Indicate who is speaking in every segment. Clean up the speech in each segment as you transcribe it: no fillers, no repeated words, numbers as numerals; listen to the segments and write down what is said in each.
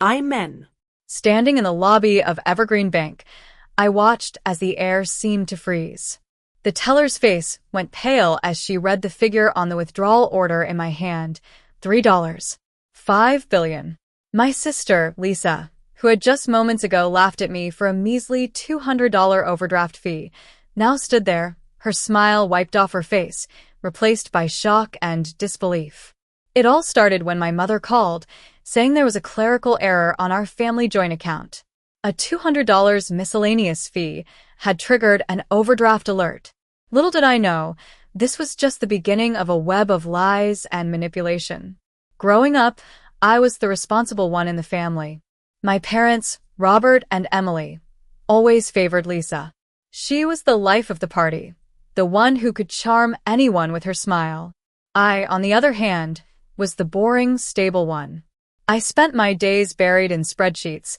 Speaker 1: Amen.
Speaker 2: Standing in the lobby of Evergreen Bank, I watched as the air seemed to freeze. The teller's face went pale as she read the figure on the withdrawal order in my hand. $3. $5 billion. My sister, Lisa, who had just moments ago laughed at me for a measly $200 overdraft fee, now stood there, her smile wiped off her face, replaced by shock and disbelief. It all started when my mother called, saying there was a clerical error on our family joint account. A $200 miscellaneous fee had triggered an overdraft alert. Little did I know, this was just the beginning of a web of lies and manipulation. Growing up, I was the responsible one in the family. My parents, Robert and Emily, always favored Lisa. She was the life of the party, the one who could charm anyone with her smile. I, on the other hand, was the boring, stable one. I spent my days buried in spreadsheets,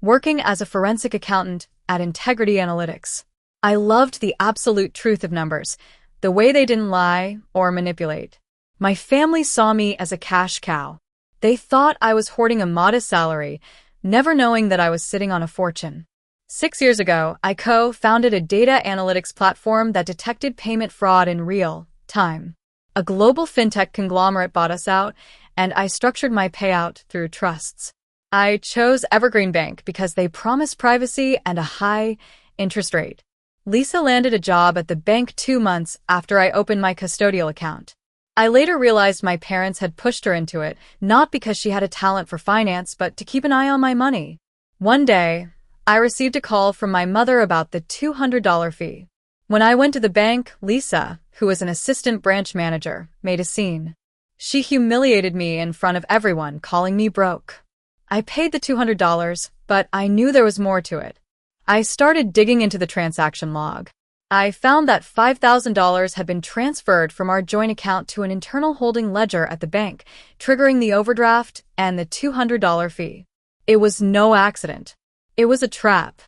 Speaker 2: working as a forensic accountant at Integrity Analytics. I loved the absolute truth of numbers, the way they didn't lie or manipulate. My family saw me as a cash cow. They thought I was hoarding a modest salary, never knowing that I was sitting on a fortune. 6 years ago, I co-founded a data analytics platform that detected payment fraud in real time. A global fintech conglomerate bought us out, and I structured my payout through trusts. I chose Evergreen Bank because they promised privacy and a high interest rate. Lisa landed a job at the bank 2 months after I opened my custodial account. I later realized my parents had pushed her into it, not because she had a talent for finance, but to keep an eye on my money. One day, I received a call from my mother about the $200 fee. When I went to the bank, Lisa, who was an assistant branch manager, made a scene. She humiliated me in front of everyone, calling me broke. I paid the $200, but I knew there was more to it. I started digging into the transaction log. I found that $5,000 had been transferred from our joint account to an internal holding ledger at the bank, triggering the overdraft and the $200 fee. It was no accident. It was a trap.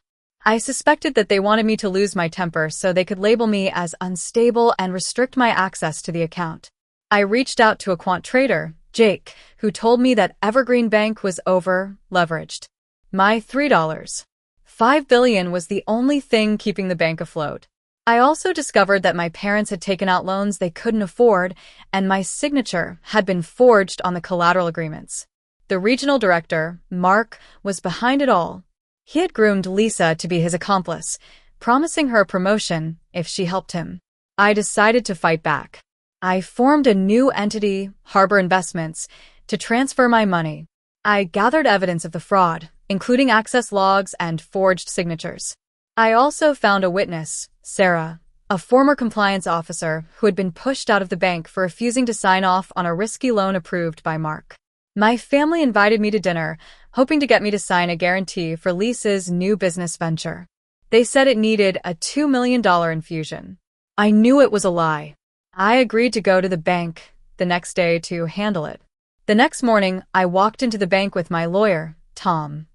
Speaker 2: I suspected that they wanted me to lose my temper so they could label me as unstable and restrict my access to the account. I reached out to a quant trader, Jake, who told me that Evergreen Bank was over-leveraged. My $3.5 billion was the only thing keeping the bank afloat. I also discovered that my parents had taken out loans they couldn't afford, and my signature had been forged on the collateral agreements. The regional director, Mark, was behind it all. He had groomed Lisa to be his accomplice, promising her a promotion if she helped him. I decided to fight back. I formed a new entity, Harbor Investments, to transfer my money. I gathered evidence of the fraud, including access logs and forged signatures. I also found a witness, Sarah, a former compliance officer who had been pushed out of the bank for refusing to sign off on a risky loan approved by Mark. My family invited me to dinner, hoping to get me to sign a guarantee for Lisa's new business venture. They said it needed a $2 million infusion. I knew it was a lie. I agreed to go to the bank the next day to handle it. The next morning, I walked into the bank with my lawyer, Tom.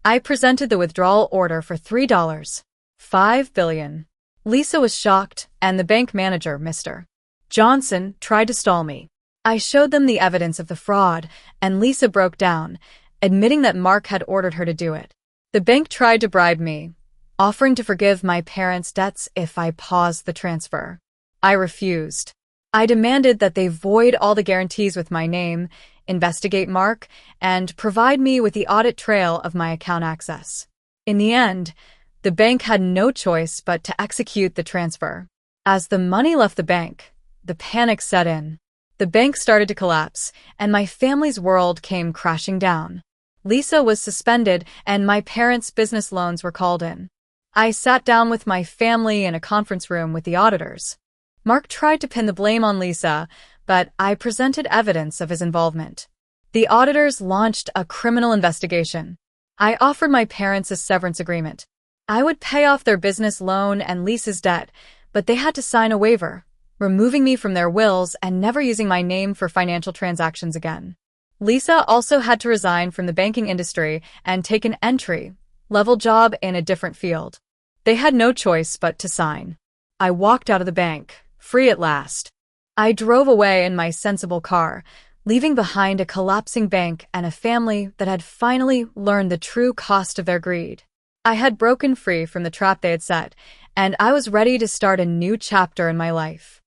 Speaker 2: I presented the withdrawal order for $3.5 billion. Lisa was shocked, and the bank manager, Mr. Johnson, tried to stall me. I showed them the evidence of the fraud, and Lisa broke down, admitting that Mark had ordered her to do it. The bank tried to bribe me, offering to forgive my parents' debts if I paused the transfer. I refused. I demanded that they void all the guarantees with my name, investigate Mark, and provide me with the audit trail of my account access. In the end, the bank had no choice but to execute the transfer. As the money left the bank, the panic set in. The bank started to collapse, and my family's world came crashing down. Lisa was suspended, and my parents' business loans were called in. I sat down with my family in a conference room with the auditors. Mark tried to pin the blame on Lisa, but I presented evidence of his involvement. The auditors launched a criminal investigation. I offered my parents a severance agreement. I would pay off their business loan and Lisa's debt, but they had to sign a waiver, removing me from their wills and never using my name for financial transactions again. Lisa also had to resign from the banking industry and take an entry-level job in a different field. They had no choice but to sign. I walked out of the bank, free at last. I drove away in my sensible car, leaving behind a collapsing bank and a family that had finally learned the true cost of their greed. I had broken free from the trap they had set, and I was ready to start a new chapter in my life.